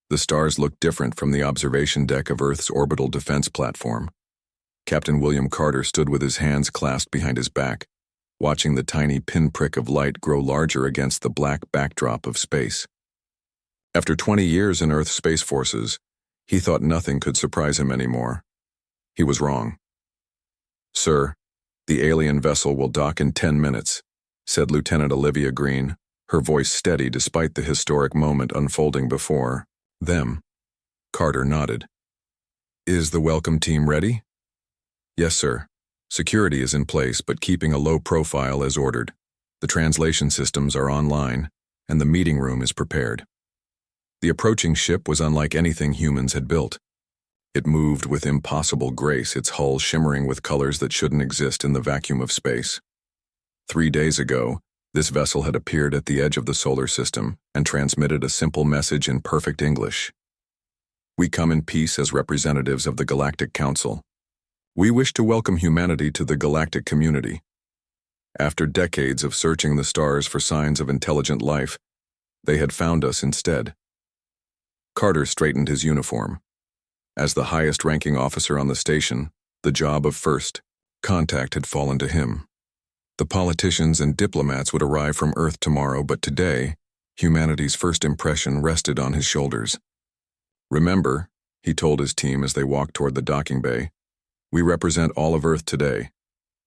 The stars looked different from the observation deck of Earth's orbital defense platform. Captain William Carter stood with his hands clasped behind his back, watching the tiny pinprick of light grow larger against the black backdrop of space. After 20 years in Earth's space forces, he thought nothing could surprise him anymore. He was wrong. "Sir, the alien vessel will dock in 10 minutes, said Lieutenant Olivia Green, her voice steady despite the historic moment unfolding before them. Carter nodded. "Is the welcome team ready?" "Yes, sir. Security is in place, but keeping a low profile as ordered. The translation systems are online, and the meeting room is prepared." The approaching ship was unlike anything humans had built. It moved with impossible grace, its hull shimmering with colors that shouldn't exist in the vacuum of space. 3 days ago, this vessel had appeared at the edge of the solar system and transmitted a simple message in perfect English. "We come in peace as representatives of the Galactic Council. We wish to welcome humanity to the galactic community. After decades of searching the stars for signs of intelligent life, they had found us instead." Carter straightened his uniform. As the highest-ranking officer on the station, the job of first contact had fallen to him. The politicians and diplomats would arrive from Earth tomorrow, but today, humanity's first impression rested on his shoulders. "Remember," he told his team as they walked toward the docking bay, "we represent all of Earth today.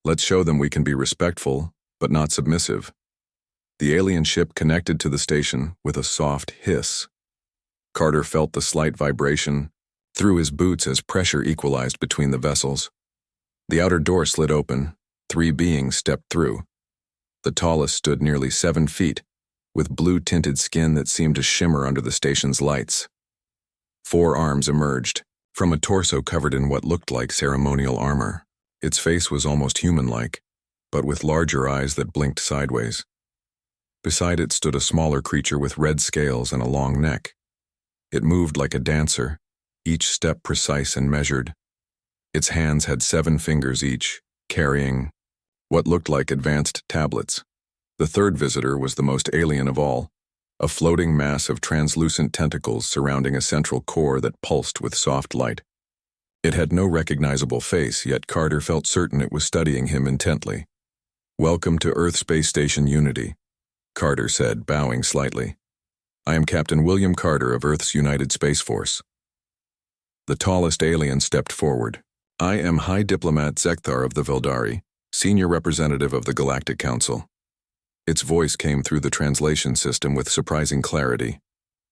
Let's show them we can be respectful, but not submissive." The alien ship connected to the station with a soft hiss. Carter felt the slight vibration through his boots as pressure equalized between the vessels. The outer door slid open. 3 beings stepped through. The tallest stood nearly 7 feet, with blue-tinted skin that seemed to shimmer under the station's lights. 4 arms emerged, from a torso covered in what looked like ceremonial armor. Its face was almost human-like, but with larger eyes that blinked sideways. Beside it stood a smaller creature with red scales and a long neck. It moved like a dancer, each step precise and measured. Its hands had 7 fingers each, carrying what looked like advanced tablets. The third visitor was the most alien of all, a floating mass of translucent tentacles surrounding a central core that pulsed with soft light. It had no recognizable face, yet Carter felt certain it was studying him intently. "Welcome to Earth Space Station Unity," Carter said, bowing slightly. "I am Captain William Carter of Earth's United Space Force." The tallest alien stepped forward. "I am High Diplomat Zekthar of the Veldari, Senior Representative of the Galactic Council." Its voice came through the translation system with surprising clarity.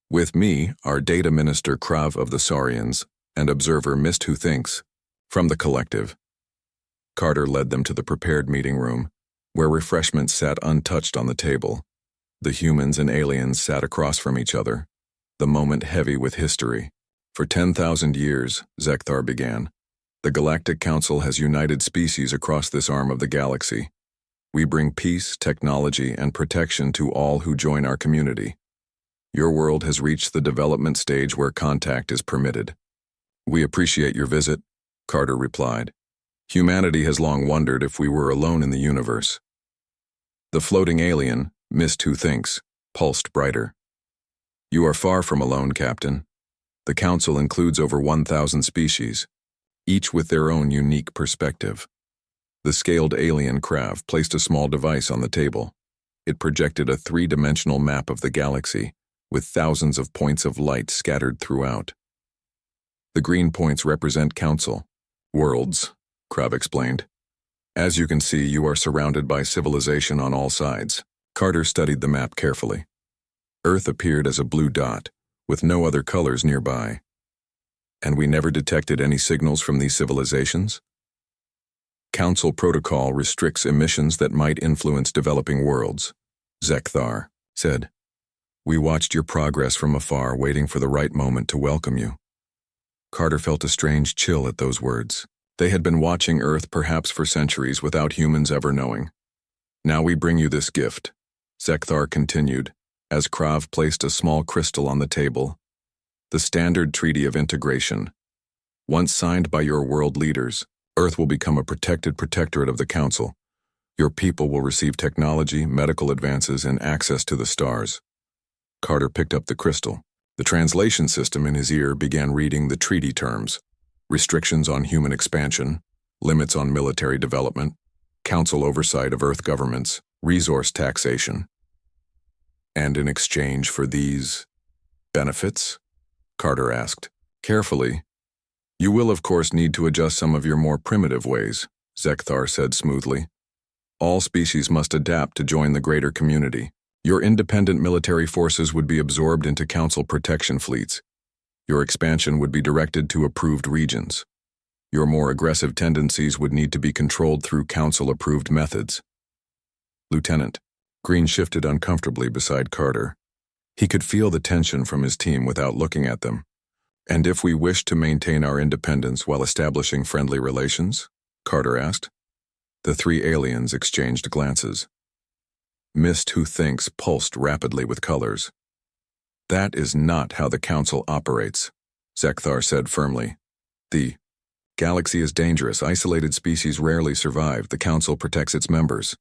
"With me are Data Minister Krav of the Saurians and Observer Mist Who Thinks, from the Collective." Carter led them to the prepared meeting room, where refreshments sat untouched on the table. The humans and aliens sat across from each other, the moment heavy with history. "For 10,000 years, Zekthar began, the Galactic Council has united species across this arm of the galaxy. We bring peace, technology, and protection to all who join our community. Your world has reached the development stage where contact is permitted." "We appreciate your visit," Carter replied. "Humanity has long wondered if we were alone in the universe." The floating alien, Mist Who Thinks, pulsed brighter. "You are far from alone, Captain. The Council includes over 1,000 species, each with their own unique perspective." The scaled alien Krav placed a small device on the table. It projected a 3-dimensional map of the galaxy, with thousands of points of light scattered throughout. "The green points represent Council worlds," Krav explained. "As you can see, you are surrounded by civilization on all sides." Carter studied the map carefully. Earth appeared as a blue dot, with no other colors nearby. "And we never detected any signals from these civilizations?" "Council protocol restricts emissions that might influence developing worlds," Zekthar said. "We watched your progress from afar, waiting for the right moment to welcome you." Carter felt a strange chill at those words. They had been watching Earth perhaps for centuries without humans ever knowing. "Now we bring you this gift," Zekthar continued, as Krav placed a small crystal on the table. "The Standard Treaty of Integration. Once signed by your world leaders, Earth will become a protected protectorate of the Council. Your people will receive technology, medical advances, and access to the stars." Carter picked up the crystal. The translation system in his ear began reading the treaty terms: restrictions on human expansion, limits on military development, council oversight of Earth governments, resource taxation. And in exchange for these benefits? Carter asked. Carefully. You will, of course, need to adjust some of your more primitive ways, Zekthar said smoothly. All species must adapt to join the greater community. Your independent military forces would be absorbed into council protection fleets. Your expansion would be directed to approved regions. Your more aggressive tendencies would need to be controlled through council-approved methods. Lieutenant, Green shifted uncomfortably beside Carter. He could feel the tension from his team without looking at them. And if we wish to maintain our independence while establishing friendly relations? Carter asked. The three aliens exchanged glances. Mist Who Thinks pulsed rapidly with colors. That is not how the Council operates, Zekthar said firmly. The galaxy is dangerous. Isolated species rarely survive. The Council protects its members.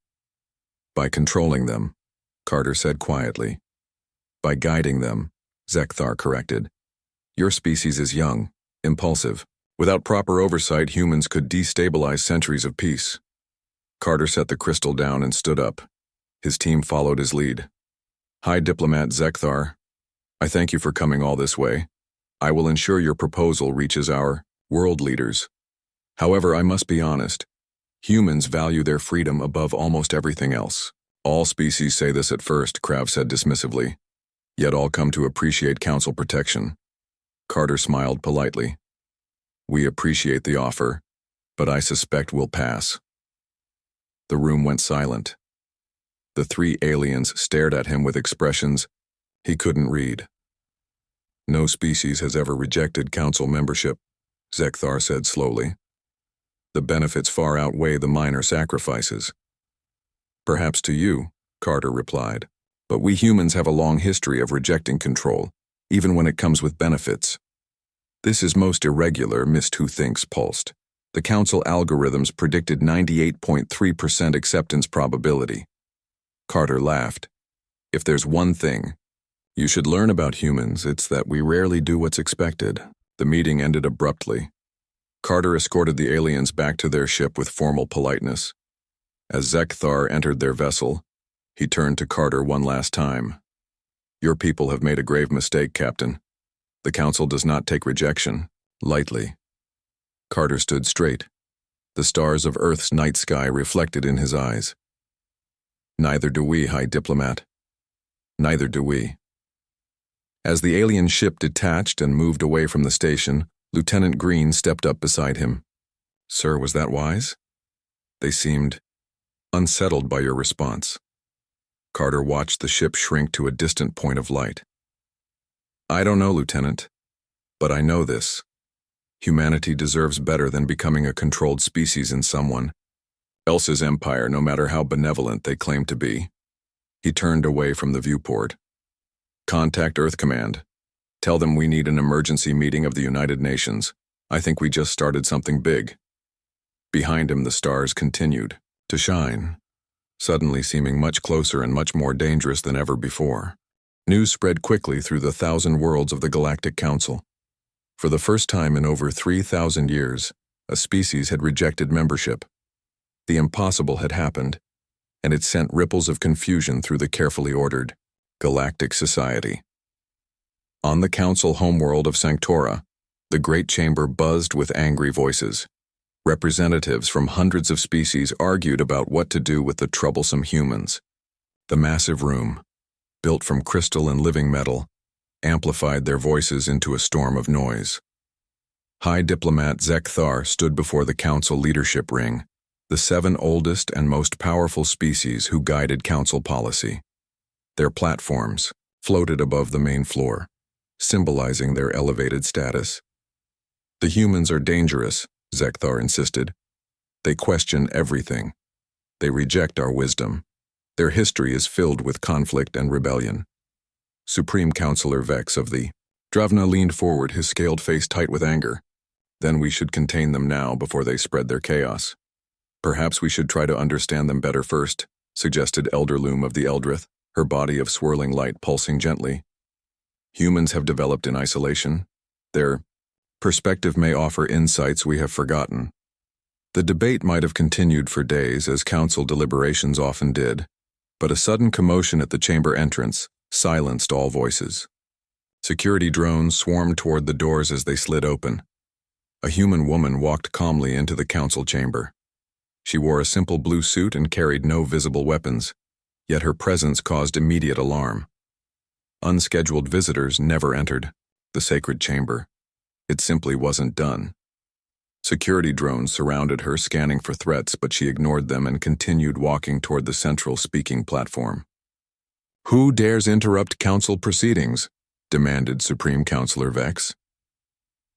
By controlling them, Carter said quietly. By guiding them, Zekthar corrected. Your species is young, impulsive. Without proper oversight, humans could destabilize centuries of peace. Carter set the crystal down and stood up. His team followed his lead. High Diplomat Zekthar, I thank you for coming all this way. I will ensure your proposal reaches our world leaders. However, I must be honest. Humans value their freedom above almost everything else. All species say this at first, Krav said dismissively. Yet all come to appreciate council protection. Carter smiled politely. We appreciate the offer, but I suspect we'll pass. The room went silent. The three aliens stared at him with expressions he couldn't read. No species has ever rejected council membership, Zekthar said slowly. The benefits far outweigh the minor sacrifices. Perhaps to you, Carter replied, but we humans have a long history of rejecting control, even when it comes with benefits. This is most irregular, Mist Who Thinks pulsed. The council algorithms predicted 98.3% acceptance probability. Carter laughed. If there's one thing you should learn about humans, it's that we rarely do what's expected. The meeting ended abruptly. Carter escorted the aliens back to their ship with formal politeness. As Zekthar entered their vessel, he turned to Carter one last time. Your people have made a grave mistake, Captain. The Council does not take rejection lightly. Carter stood straight. The stars of Earth's night sky reflected in his eyes. Neither do we, High Diplomat. Neither do we. As the alien ship detached and moved away from the station, Lieutenant Green stepped up beside him. Sir, was that wise? They seemed unsettled by your response. Carter watched the ship shrink to a distant point of light. I don't know, Lieutenant, but I know this. Humanity deserves better than becoming a controlled species in someone else's empire, no matter how benevolent they claim to be. He turned away from the viewport. Contact Earth Command. Tell them we need an emergency meeting of the United Nations. I think we just started something big. Behind him, the stars continued to shine, suddenly seeming much closer and much more dangerous than ever before. News spread quickly through the 1,000 worlds of the Galactic Council. For the first time in over 3,000 years, a species had rejected membership. The impossible had happened, and it sent ripples of confusion through the carefully ordered Galactic Society. On the Council homeworld of Sanctora, the Great Chamber buzzed with angry voices. Representatives from hundreds of species argued about what to do with the troublesome humans. The massive room, built from crystal and living metal, amplified their voices into a storm of noise. High Diplomat Zekthar stood before the Council leadership ring, the 7 oldest and most powerful species who guided Council policy. Their platforms floated above the main floor, symbolizing their elevated status. The humans are dangerous, Zekthar insisted. They question everything. They reject our wisdom. Their history is filled with conflict and rebellion. Supreme Counselor Vex of the Dravna leaned forward, his scaled face tight with anger. Then we should contain them now before they spread their chaos. Perhaps we should try to understand them better first, suggested Elder Loom of the Eldrith, her body of swirling light pulsing gently. humans have developed in isolation. Their perspective may offer insights we have forgotten. The debate might have continued for days, as council deliberations often did, but a sudden commotion at the chamber entrance silenced all voices. Security drones swarmed toward the doors as they slid open. A human woman walked calmly into the council chamber. She wore a simple blue suit and carried no visible weapons, yet her presence caused immediate alarm. Unscheduled visitors never entered the sacred chamber. It simply wasn't done. Security drones surrounded her, scanning for threats, but she ignored them and continued walking toward the central speaking platform. "Who dares interrupt council proceedings?" demanded Supreme Counselor Vex.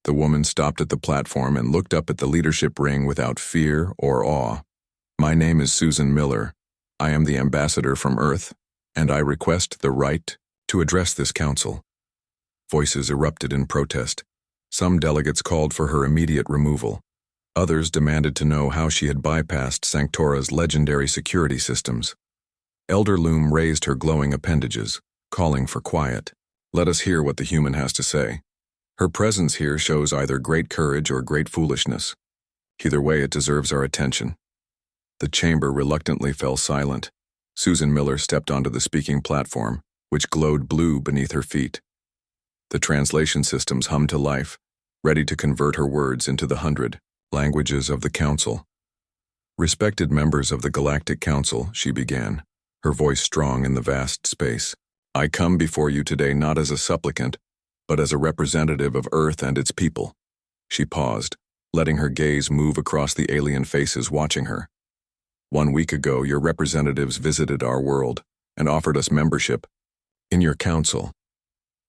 The woman stopped at the platform and looked up at the leadership ring without fear or awe. "My name is Susan Miller. I am the ambassador from Earth, and I request the right to address this council." Voices erupted in protest. Some delegates called for her immediate removal. Others demanded to know how she had bypassed Sanctora's legendary security systems. Elder Loom raised her glowing appendages, calling for quiet. "Let us hear what the human has to say. Her presence here shows either great courage or great foolishness. Either way, it deserves our attention." The chamber reluctantly fell silent. Susan Miller stepped onto the speaking platform, which glowed blue beneath her feet. The translation systems hummed to life, ready to convert her words into the 100 languages of the council. "Respected members of the Galactic Council," she began, her voice strong in the vast space. "I come before you today not as a supplicant, but as a representative of Earth and its people." She paused, letting her gaze move across the alien faces watching her. "1 week ago, your representatives visited our world and offered us membership in your council.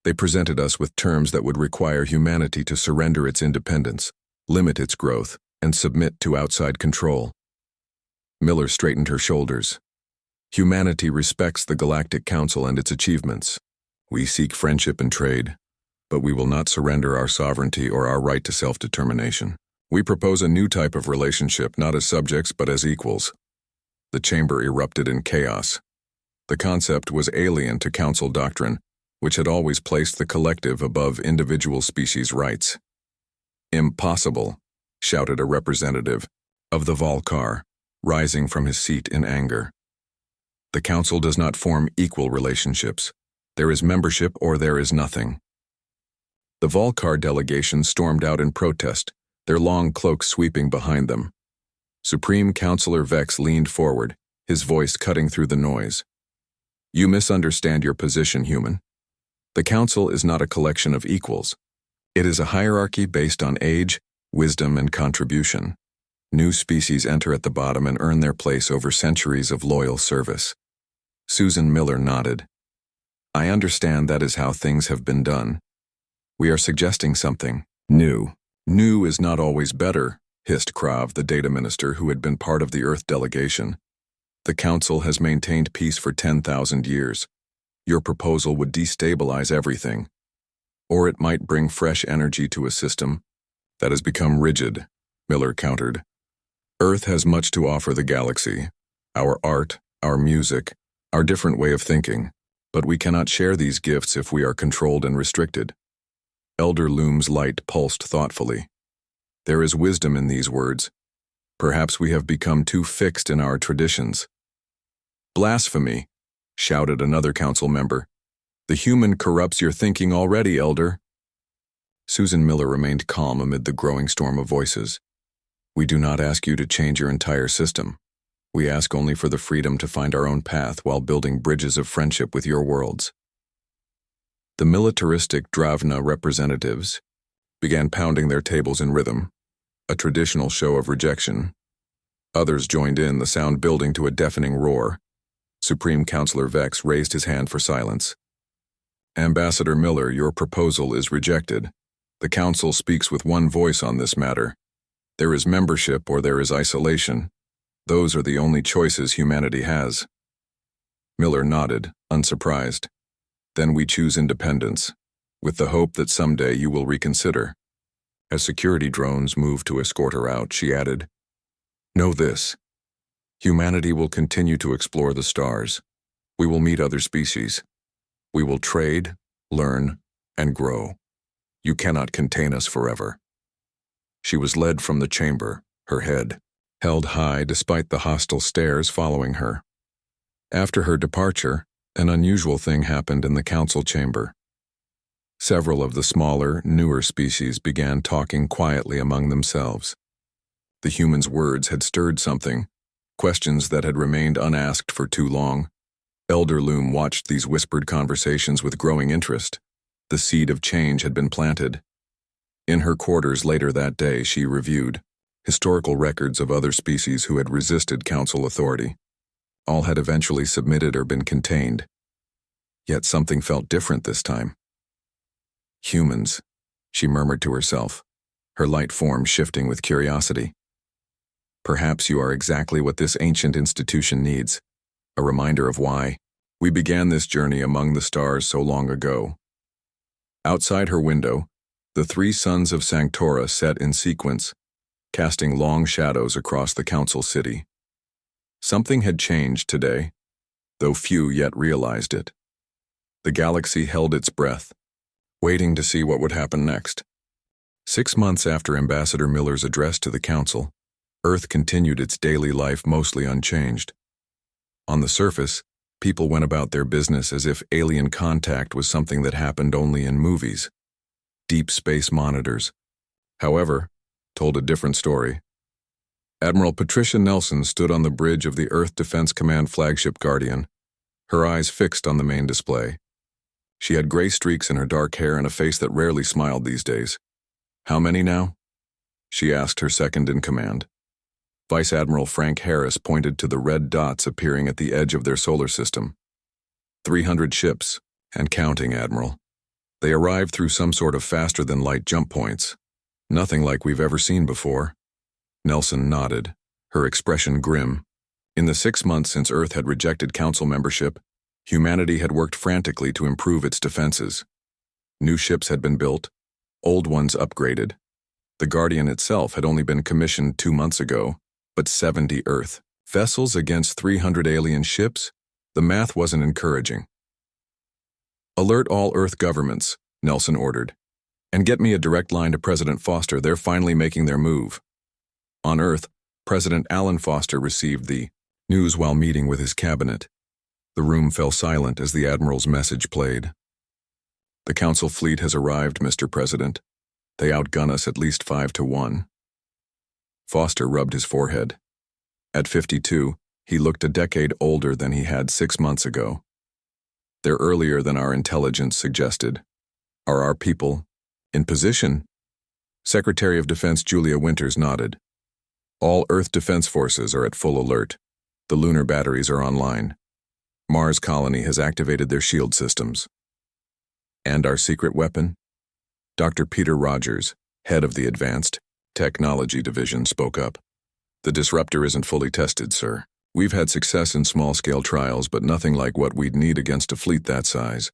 They presented us with terms that would require humanity to surrender its independence, limit its growth, and submit to outside control." Miller straightened her shoulders. "Humanity respects the Galactic Council and its achievements. We seek friendship and trade, but we will not surrender our sovereignty or our right to self-determination. We propose a new type of relationship, not as subjects but as equals." The chamber erupted in chaos. The concept was alien to council doctrine, which had always placed the collective above individual species' rights. "Impossible," shouted a representative of the Volcar, rising from his seat in anger. "The council does not form equal relationships. There is membership or there is nothing." The Volcar delegation stormed out in protest, their long cloaks sweeping behind them. Supreme Counselor Vex leaned forward, his voice cutting through the noise. "You misunderstand your position, human. The council is not a collection of equals. It is a hierarchy based on age, wisdom, and contribution. New species enter at the bottom and earn their place over centuries of loyal service." Susan Miller nodded. "I understand that is how things have been done. We are suggesting something new." "New is not always better," hissed Krav, the data minister who had been part of the Earth delegation. "The council has maintained peace for 10,000 years. Your proposal would destabilize everything. Or it might bring fresh energy to a system that has become rigid," Miller countered. "Earth has much to offer the galaxy. Our art, our music, our different way of thinking. But we cannot share these gifts if we are controlled and restricted." Elder Loom's light pulsed thoughtfully. "There is wisdom in these words. Perhaps we have become too fixed in our traditions." "Blasphemy," shouted another council member. "The human corrupts your thinking already, Elder." Susan Miller remained calm amid the growing storm of voices. "We do not ask you to change your entire system. We ask only for the freedom to find our own path while building bridges of friendship with your worlds." The militaristic Dravna representatives began pounding their tables in rhythm, a traditional show of rejection. Others joined in, the sound building to a deafening roar. Supreme Counselor Vex raised his hand for silence. "Ambassador Miller, your proposal is rejected. The Council speaks with one voice on this matter. There is membership or there is isolation. Those are the only choices humanity has." Miller nodded, unsurprised. "Then we choose independence, with the hope that someday you will reconsider." As security drones moved to escort her out, she added, "Know this. Humanity will continue to explore the stars. We will meet other species. We will trade, learn, and grow. You cannot contain us forever. She was led from the chamber, her head held high despite the hostile stares following her. After her departure, an unusual thing happened in the council chamber. Several of the smaller, newer species began talking quietly among themselves. The humans' words had stirred something, questions that had remained unasked for too long. Elder Loom watched these whispered conversations with growing interest. The seed of change had been planted. In her quarters later that day, she reviewed historical records of other species who had resisted council authority. All had eventually submitted or been contained. Yet something felt different this time. Humans, she murmured to herself, her light form shifting with curiosity. Perhaps you are exactly what this ancient institution needs, a reminder of why we began this journey among the stars so long ago. Outside her window, the three suns of Sanctora set in sequence, casting long shadows across the council city. Something had changed today, though few yet realized it. The galaxy held its breath, waiting to see what would happen next. 6 months after Ambassador Miller's address to the council, Earth continued its daily life mostly unchanged. On the surface, people went about their business as if alien contact was something that happened only in movies. Deep space monitors, however, told a different story. Admiral Patricia Nelson stood on the bridge of the Earth Defense Command flagship Guardian, her eyes fixed on the main display. She had gray streaks in her dark hair and a face that rarely smiled these days. "How many now?" she asked her second in command. Vice Admiral Frank Harris pointed to the red dots appearing at the edge of their solar system. 300 ships, and counting, Admiral. They arrived through some sort of faster-than-light jump points. Nothing like we've ever seen before. Nelson nodded, her expression grim. In the 6 months since Earth had rejected council membership, humanity had worked frantically to improve its defenses. New ships had been built, old ones upgraded. The Guardian itself had only been commissioned 2 months ago, but 70 Earth vessels against 300 alien ships? The math wasn't encouraging. "Alert all Earth governments," Nelson ordered. "And get me a direct line to President Foster. They're finally making their move." On Earth, President Alan Foster received the news while meeting with his cabinet. The room fell silent as the Admiral's message played. "The Council fleet has arrived, Mr. President. They outgun us at least 5-1. Foster rubbed his forehead. At 52, he looked a decade older than he had 6 months ago. "They're earlier than our intelligence suggested. Are our people in position?" Secretary of Defense Julia Winters nodded. "All Earth Defense Forces are at full alert. The lunar batteries are online. Mars Colony has activated their shield systems." "And our secret weapon?" Dr. Peter Rogers, head of the Advanced Technology Division, spoke up. "The disruptor isn't fully tested, sir. We've had success in small-scale trials, but nothing like what we'd need against a fleet that size."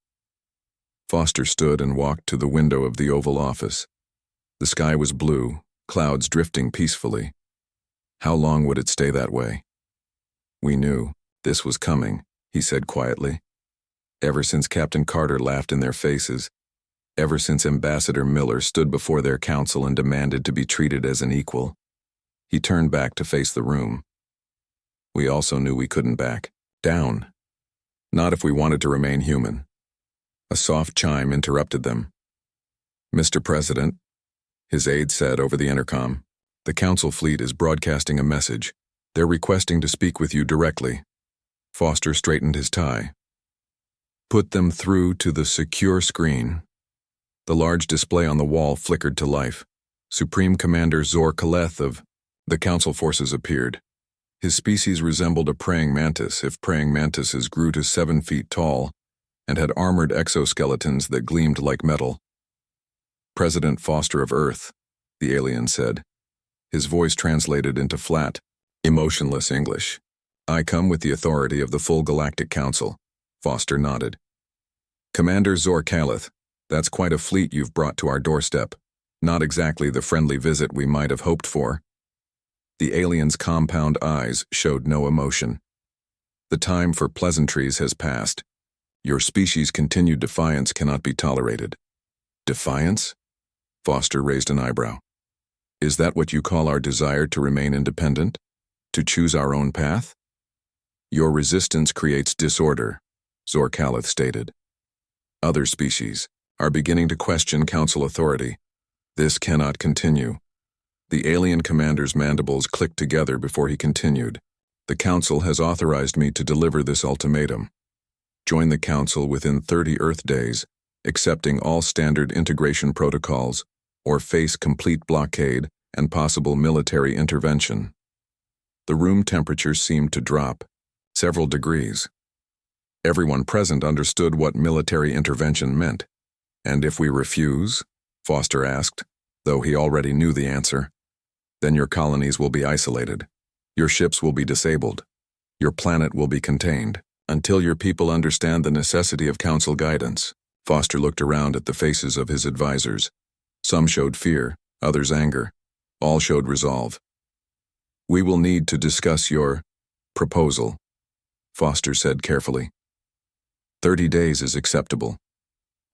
Foster stood and walked to the window of the Oval Office. The sky was blue, clouds drifting peacefully. How long would it stay that way? "We knew this was coming," he said quietly. "Ever since Captain Carter laughed in their faces, ever since Ambassador Miller stood before their council and demanded to be treated as an equal." He turned back to face the room. "We also knew we couldn't back down. Not if we wanted to remain human." A soft chime interrupted them. "Mr. President," his aide said over the intercom, "the council fleet is broadcasting a message. They're requesting to speak with you directly." Foster straightened his tie. "Put them through to the secure screen." The large display on the wall flickered to life. Supreme Commander Zor Kaleth of the council forces appeared. His species resembled a praying mantis if praying mantises grew to 7 feet tall and had armored exoskeletons that gleamed like metal. "President Foster of Earth," the alien said. His voice translated into flat, emotionless English. "I come with the authority of the full Galactic Council." Foster nodded. "Commander Zor Kaleth, that's quite a fleet you've brought to our doorstep. Not exactly the friendly visit we might have hoped for." The alien's compound eyes showed no emotion. "The time for pleasantries has passed. Your species' continued defiance cannot be tolerated. Defiance? Foster raised an eyebrow. Is that what you call our desire to remain independent? To choose our own path? Your resistance creates disorder, Zorkalith stated. Other species are beginning to question Council authority. This cannot continue. The alien commander's mandibles clicked together before he continued. The Council has authorized me to deliver this ultimatum. Join the Council within 30 Earth days, accepting all standard integration protocols, or face complete blockade and possible military intervention. The room temperature seemed to drop several degrees. Everyone present understood what military intervention meant. And if we refuse? Foster asked, though he already knew the answer. Then your colonies will be isolated. Your ships will be disabled. Your planet will be contained, until your people understand the necessity of Council guidance. Foster looked around at the faces of his advisors. Some showed fear, others anger. All showed resolve. We will need to discuss your proposal, Foster said carefully. 30 days is acceptable.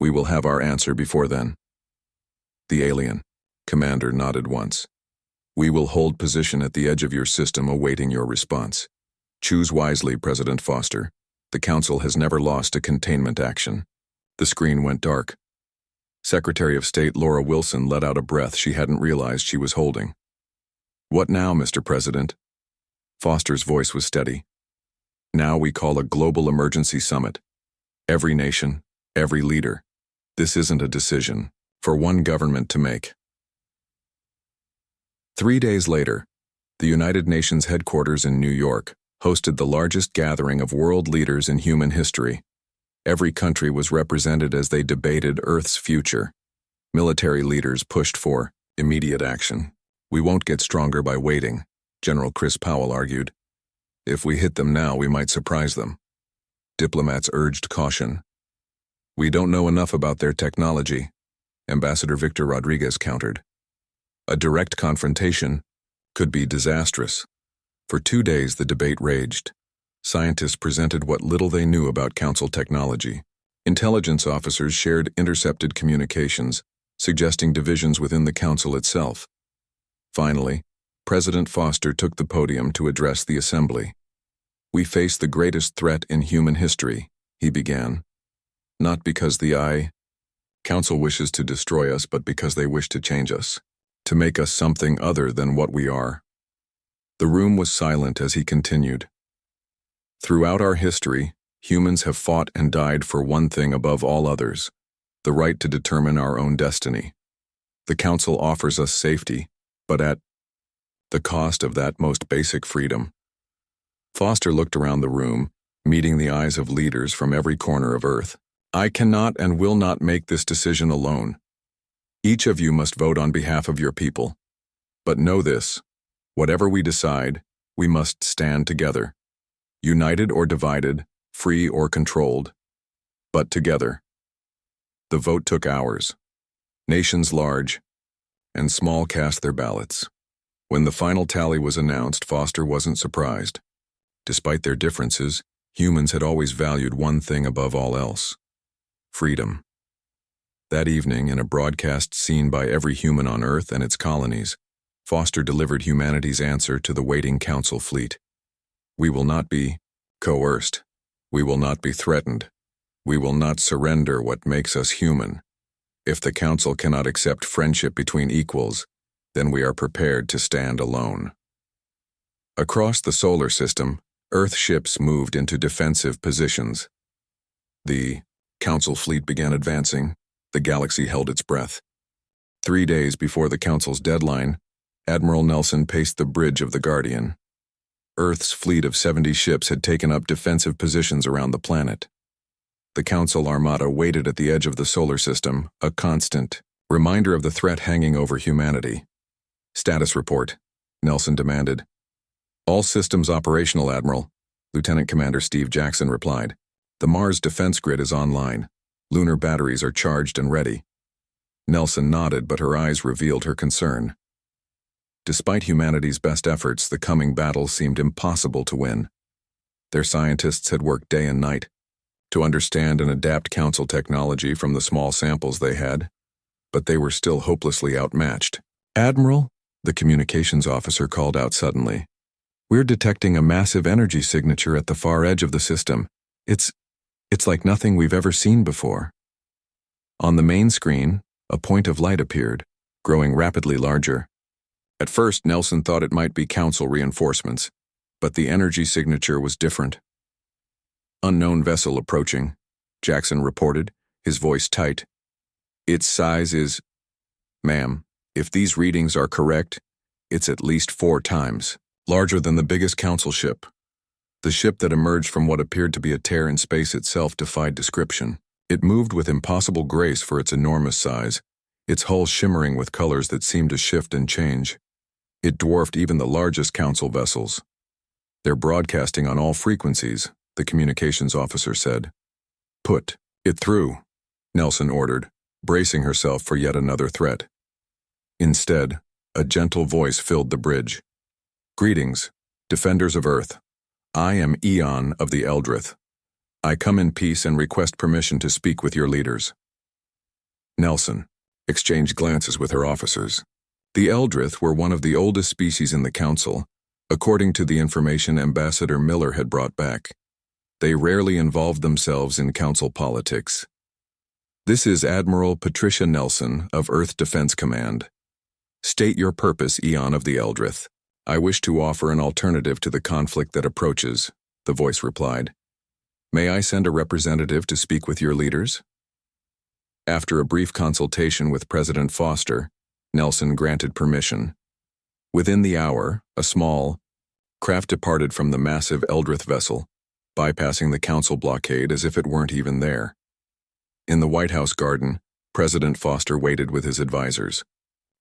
We will have our answer before then. The alien commander nodded once. We will hold position at the edge of your system awaiting your response. Choose wisely, President Foster. The Council has never lost a containment action. The screen went dark. Secretary of State Laura Wilson let out a breath she hadn't realized she was holding. What now, Mr. President? Foster's voice was steady. Now we call a global emergency summit. Every nation, every leader. This isn't a decision for one government to make. 3 days later, the United Nations headquarters in New York hosted the largest gathering of world leaders in human history. Every country was represented as they debated Earth's future. Military leaders pushed for immediate action. We won't get stronger by waiting, General Chris Powell argued. If we hit them now, we might surprise them. Diplomats urged caution. We don't know enough about their technology, Ambassador Victor Rodriguez countered. A direct confrontation could be disastrous. For 2 days, the debate raged. Scientists presented what little they knew about Council technology. Intelligence officers shared intercepted communications, suggesting divisions within the Council itself. Finally, President Foster took the podium to address the assembly. We face the greatest threat in human history, he began. Not because the Council wishes to destroy us, but because they wish to change us. To make us something other than what we are. The room was silent as he continued. Throughout our history, humans have fought and died for one thing above all others, the right to determine our own destiny. The Council offers us safety, but at the cost of that most basic freedom. Foster looked around the room, meeting the eyes of leaders from every corner of Earth. I cannot and will not make this decision alone. Each of you must vote on behalf of your people. But know this, whatever we decide, we must stand together. United or divided, free or controlled, but together. The vote took hours. Nations large and small cast their ballots. When the final tally was announced, Foster wasn't surprised. Despite their differences, humans had always valued one thing above all else: freedom. That evening, in a broadcast seen by every human on Earth and its colonies, Foster delivered humanity's answer to the waiting Council fleet. We will not be coerced. We will not be threatened. We will not surrender what makes us human. If the Council cannot accept friendship between equals, then we are prepared to stand alone. Across the solar system, Earth ships moved into defensive positions. The Council fleet began advancing. The galaxy held its breath. 3 days before the Council's deadline, Admiral Nelson paced the bridge of the Guardian. Earth's fleet of 70 ships had taken up defensive positions around the planet. The Council armada waited at the edge of the solar system, a constant reminder of the threat hanging over humanity. Status report, Nelson demanded. All systems operational, Admiral, Lieutenant Commander Steve Jackson replied. The Mars defense grid is online. Lunar batteries are charged and ready. Nelson nodded, but her eyes revealed her concern. Despite humanity's best efforts, the coming battle seemed impossible to win. Their scientists had worked day and night to understand and adapt Council technology from the small samples they had. but they were still hopelessly outmatched. "Admiral," the communications officer called out suddenly. "We're detecting a massive energy signature at the far edge of the system. It's like nothing we've ever seen before." On the main screen, a point of light appeared, growing rapidly larger. At first, Nelson thought it might be Council reinforcements, but the energy signature was different. "Unknown vessel approaching," Jackson reported, his voice tight. "Its size is... Ma'am, if these readings are correct, it's at least 4 times larger than the biggest Council ship." The ship that emerged from what appeared to be a tear in space itself defied description. It moved with impossible grace for its enormous size, its hull shimmering with colors that seemed to shift and change. It dwarfed even the largest Council vessels. "They're broadcasting on all frequencies," the communications officer said. "Put it through," Nelson ordered, bracing herself for yet another threat. Instead, a gentle voice filled the bridge. "Greetings, defenders of Earth. I am Eon of the Eldrith. I come in peace and request permission to speak with your leaders." Nelson exchanged glances with her officers. The Eldrith were one of the oldest species in the Council, according to the information Ambassador Miller had brought back. They rarely involved themselves in Council politics. "This is Admiral Patricia Nelson of Earth Defense Command. State your purpose, Eon of the Eldrith." "I wish to offer an alternative to the conflict that approaches," the voice replied. "May I send a representative to speak with your leaders?" After a brief consultation with President Foster, Nelson granted permission. Within the hour, a small craft departed from the massive Eldrith vessel, bypassing the Council blockade as if it weren't even there. In the White House garden, President Foster waited with his advisors.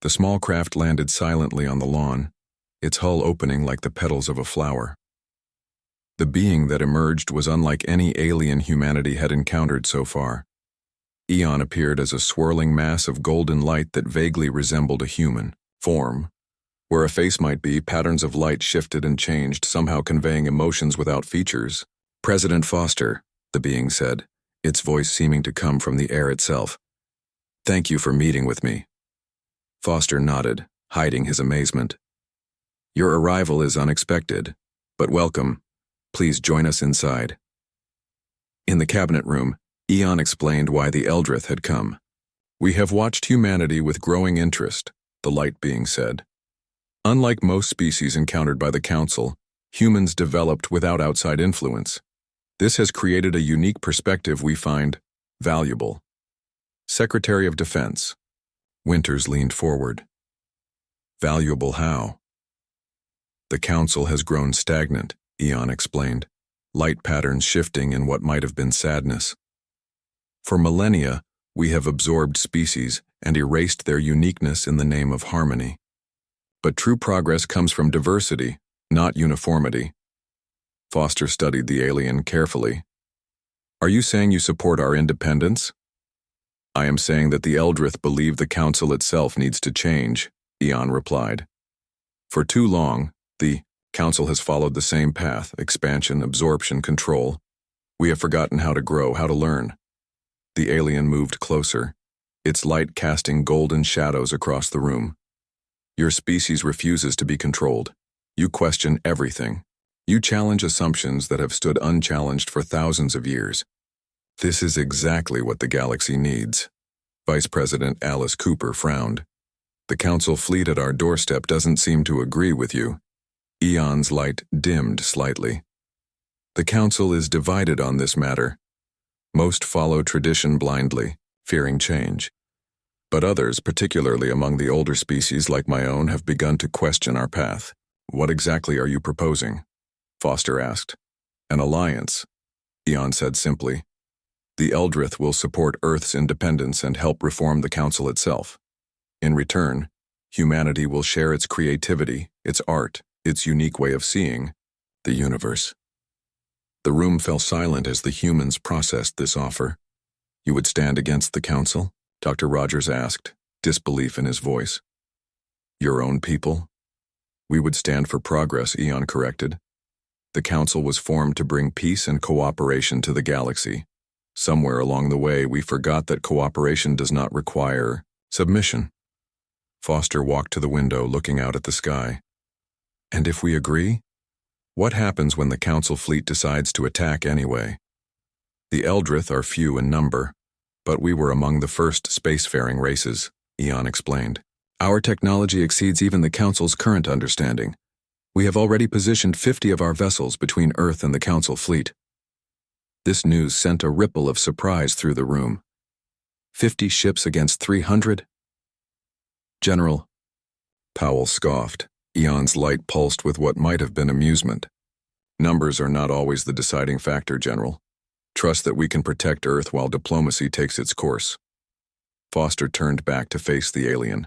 The small craft landed silently on the lawn, its hull opening like the petals of a flower. The being that emerged was unlike any alien humanity had encountered so far. Eon appeared as a swirling mass of golden light that vaguely resembled a human form. Where a face might be, patterns of light shifted and changed, somehow conveying emotions without features. "President Foster," the being said, its voice seeming to come from the air itself. "Thank you for meeting with me." Foster nodded, hiding his amazement. "Your arrival is unexpected, but welcome. Please join us inside." In the cabinet room, Eon explained why the Eldrith had come. "We have watched humanity with growing interest," the light being said. "Unlike most species encountered by the Council, humans developed without outside influence. This has created a unique perspective we find valuable." Secretary of Defense Winters leaned forward. "Valuable how?" "The Council has grown stagnant," Eon explained, light patterns shifting in what might have been sadness. "For millennia, we have absorbed species and erased their uniqueness in the name of harmony. But true progress comes from diversity, not uniformity." Foster studied the alien carefully. "Are you saying you support our independence?" "I am saying that the Eldrith believe the Council itself needs to change," Eon replied. "For too long, the Council has followed the same path: expansion, absorption, control. We have forgotten how to grow, how to learn." The alien moved closer, its light casting golden shadows across the room. "Your species refuses to be controlled. You question everything. You challenge assumptions that have stood unchallenged for thousands of years. This is exactly what the galaxy needs." Vice President Alice Cooper frowned. "The Council fleet at our doorstep doesn't seem to agree with you." Eon's light dimmed slightly. "The Council is divided on this matter. Most follow tradition blindly, fearing change. But others, particularly among the older species like my own, have begun to question our path." "What exactly are you proposing?" Foster asked. "An alliance," Eon said simply. "The Eldrith will support Earth's independence and help reform the Council itself. In return, humanity will share its creativity, its art, its unique way of seeing the universe." The room fell silent as the humans processed this offer. "You would stand against the Council?" Dr. Rogers asked, disbelief in his voice. "Your own people?" "We would stand for progress," Eon corrected. "The Council was formed to bring peace and cooperation to the galaxy. Somewhere along the way, we forgot that cooperation does not require Submission. Foster walked to the window, looking out at the sky. And if we agree? What happens when the Council fleet decides to attack anyway? The Eldrith are few in number, but we were among the first spacefaring races, Eon explained. Our technology exceeds even the Council's current understanding. We have already positioned 50 of our vessels between Earth and the Council fleet. This news sent a ripple of surprise through the room. 50 ships against 300? General. Powell scoffed. Eon's light pulsed with what might have been amusement. Numbers are not always the deciding factor, General. Trust that we can protect Earth while diplomacy takes its course. Foster turned back to face the alien.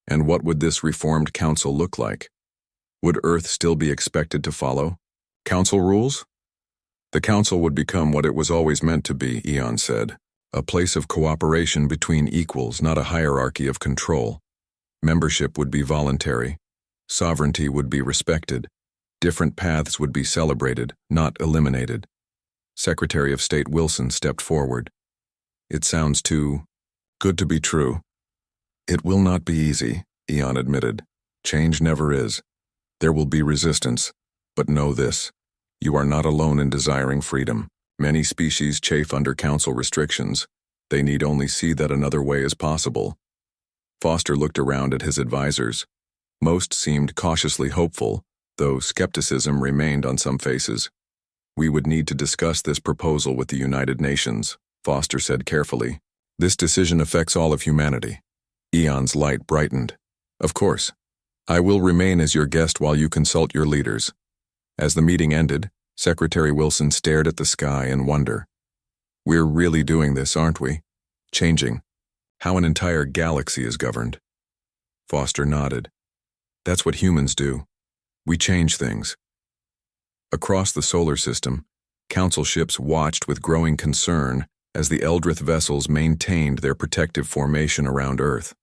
And what would this reformed council look like? Would Earth still be expected to follow council rules? The council would become what it was always meant to be, Eon said. A place of cooperation between equals, not a hierarchy of control. Membership would be voluntary. Sovereignty would be respected. Different paths would be celebrated, not eliminated. Secretary of State Wilson stepped forward. It sounds too good to be true. It will not be easy, Eon admitted. Change never is. There will be resistance. But know this. You are not alone in desiring freedom. Many species chafe under council restrictions. They need only see that another way is possible. Foster looked around at his advisors. Most seemed cautiously hopeful, though skepticism remained on some faces. We would need to discuss this proposal with the United Nations, Foster said carefully. This decision affects all of humanity. Eon's light brightened. Of course. I will remain as your guest while you consult your leaders. As the meeting ended, Secretary Wilson stared at the sky in wonder. We're really doing this, aren't we? Changing how an entire galaxy is governed. Foster nodded. That's what humans do. We change things. Across the solar system, council ships watched with growing concern as the Eldrith vessels maintained their protective formation around Earth.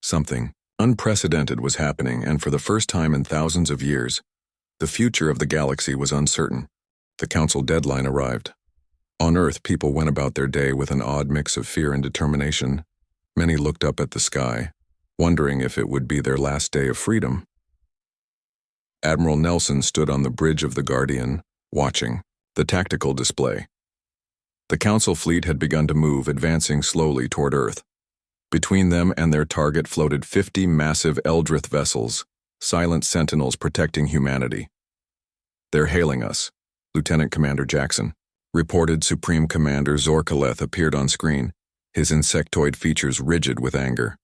Something unprecedented was happening, and for the first time in thousands of years, the future of the galaxy was uncertain. The council deadline arrived. On Earth, people went about their day with an odd mix of fear and determination. Many looked up at the sky, wondering if it would be their last day of freedom. Admiral Nelson stood on the bridge of the Guardian, watching the tactical display. The Council fleet had begun to move, advancing slowly toward Earth. Between them and their target floated 50 massive Eldrith vessels, silent sentinels protecting humanity. They're hailing us, Lieutenant Commander Jackson. Reported Supreme Commander Zorkaleth appeared on screen, his insectoid features rigid with anger.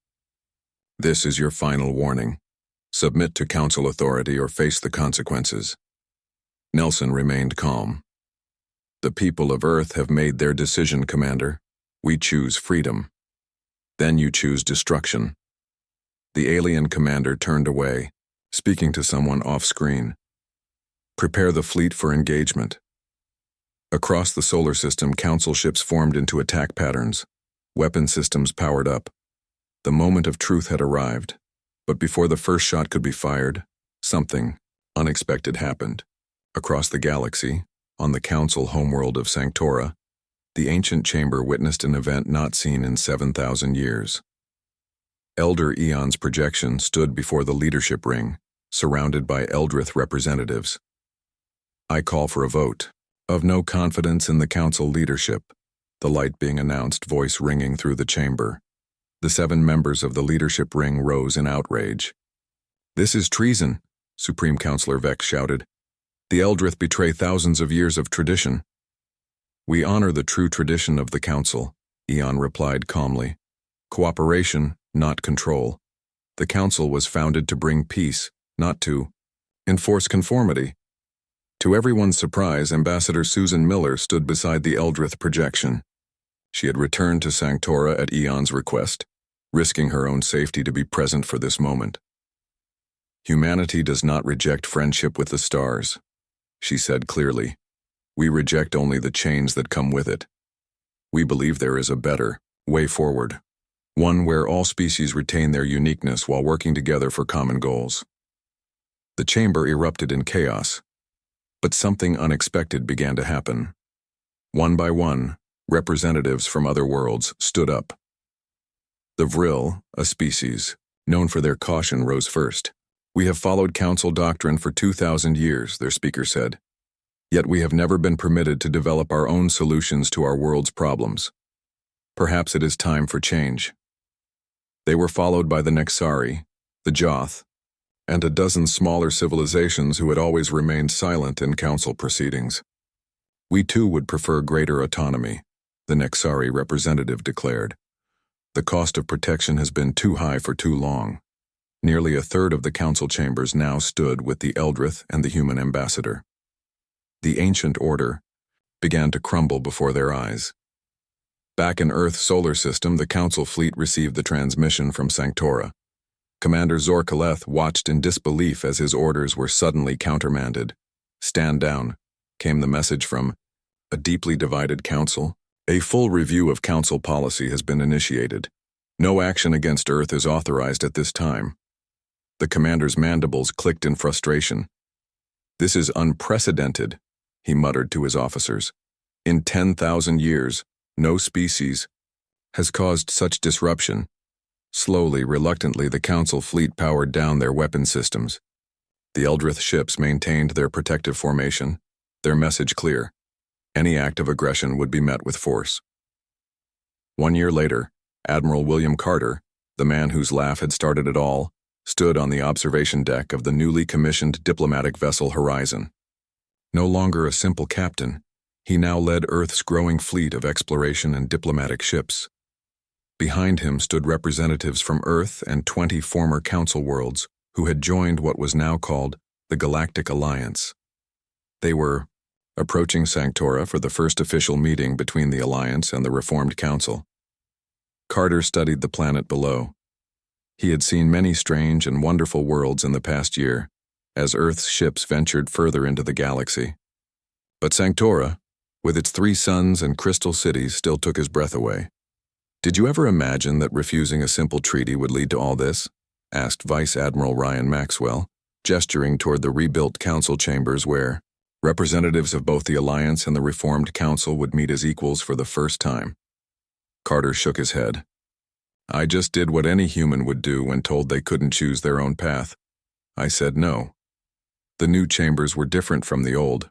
This is your final warning. Submit to Council authority or face the consequences. Nelson remained calm. The people of Earth have made their decision, Commander. We choose freedom. Then you choose destruction. The alien commander turned away, speaking to someone off-screen. Prepare the fleet for engagement. Across the solar system, council ships formed into attack patterns. Weapon systems powered up. The moment of truth had arrived, but before the first shot could be fired, something unexpected happened. Across the galaxy, on the council homeworld of Sanctora, the ancient chamber witnessed an event not seen in 7,000 years. Elder Eon's projection stood before the leadership ring, surrounded by Eldrith representatives. I call for a vote of no confidence in the council leadership, the light being announced, voice ringing through the chamber. The 7 members of the leadership ring rose in outrage. This is treason, Supreme Counselor Vex shouted. The Eldrith betray thousands of years of tradition. We honor the true tradition of the council, Eon replied calmly. Cooperation, not control. The council was founded to bring peace, not to enforce conformity. To everyone's surprise, Ambassador Susan Miller stood beside the Eldrith projection. She had returned to Sanctora at Eon's request, risking her own safety to be present for this moment. Humanity does not reject friendship with the stars, she said clearly. We reject only the chains that come with it. We believe there is a better way forward, one where all species retain their uniqueness while working together for common goals. The chamber erupted in chaos, but something unexpected began to happen. One by one, representatives from other worlds stood up. The vril, a species, known for their caution, rose first. "We have followed council doctrine for 2,000 years, their speaker said. Yet we have never been permitted to develop our own solutions to our world's problems. Perhaps it is time for change." They were followed by the Nexari, the Joth, and a dozen smaller civilizations who had always remained silent in council proceedings. "We too would prefer greater autonomy," the Nexari representative declared. "The cost of protection has been too high for too long." Nearly a third of the council chambers now stood with the Eldrith and the human ambassador. The ancient order began to crumble before their eyes. Back in Earth's solar system, the council fleet received the transmission from Sanctora. Commander Zorkaleth watched in disbelief as his orders were suddenly countermanded. "Stand down," came the message from a deeply divided council. "A full review of council policy has been initiated. No action against Earth is authorized at this time." The commander's mandibles clicked in frustration. "This is unprecedented," he muttered to his officers. "In 10,000 years, no species has caused such disruption." Slowly, reluctantly, the council fleet powered down their weapon systems. The Eldrith ships maintained their protective formation, their message clear: any act of aggression would be met with force. 1 year later, Admiral William Carter, the man whose laugh had started it all, stood on the observation deck of the newly commissioned diplomatic vessel Horizon. No longer a simple captain, he now led Earth's growing fleet of exploration and diplomatic ships. Behind him stood representatives from Earth and 20 former council worlds who had joined what was now called the Galactic Alliance. They were approaching Sanctora for the first official meeting between the Alliance and the Reformed Council. Carter studied the planet below. He had seen many strange and wonderful worlds in the past year, as Earth's ships ventured further into the galaxy. But Sanctora, with its 3 suns and crystal cities, still took his breath away. "Did you ever imagine that refusing a simple treaty would lead to all this?" asked Vice Admiral Ryan Maxwell, gesturing toward the rebuilt council chambers where representatives of both the Alliance and the Reformed Council would meet as equals for the first time. Carter shook his head. "I just did what any human would do when told they couldn't choose their own path. I said no." The new chambers were different from the old.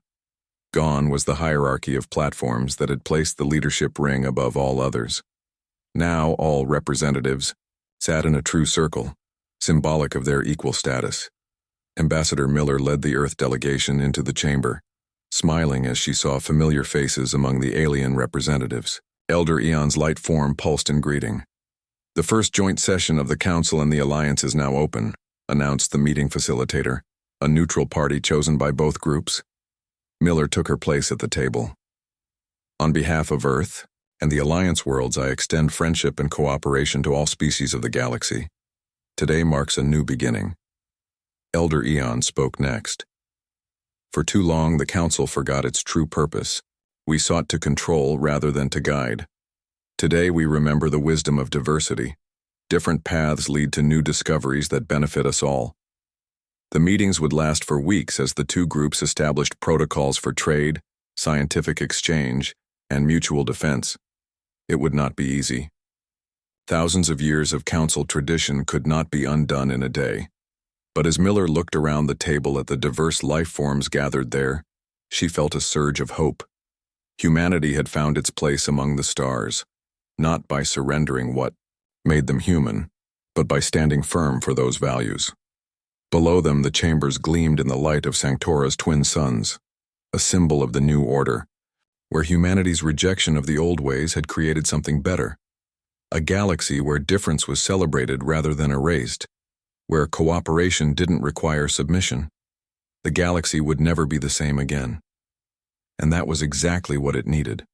Gone was the hierarchy of platforms that had placed the leadership ring above all others. Now all representatives sat in a true circle, symbolic of their equal status. Ambassador Miller led the Earth delegation into the chamber, smiling as she saw familiar faces among the alien representatives. Elder Eon's light form pulsed in greeting. "The first joint session of the Council and the Alliance is now open," announced the meeting facilitator, a neutral party chosen by both groups. Miller took her place at the table. "On behalf of Earth and the Alliance worlds, I extend friendship and cooperation to all species of the galaxy. Today marks a new beginning." Elder Eon spoke next. "For too long, the Council forgot its true purpose. We sought to control rather than to guide. Today we remember the wisdom of diversity. Different paths lead to new discoveries that benefit us all." The meetings would last for weeks as the two groups established protocols for trade, scientific exchange, and mutual defense. It would not be easy. Thousands of years of council tradition could not be undone in a day. But as Miller looked around the table at the diverse life forms gathered there, she felt a surge of hope. Humanity had found its place among the stars, not by surrendering what made them human, but by standing firm for those values. Below them, the chambers gleamed in the light of Sanctora's twin suns, a symbol of the new order, where humanity's rejection of the old ways had created something better. A galaxy where difference was celebrated rather than erased, where cooperation didn't require submission. The galaxy would never be the same again. And that was exactly what it needed.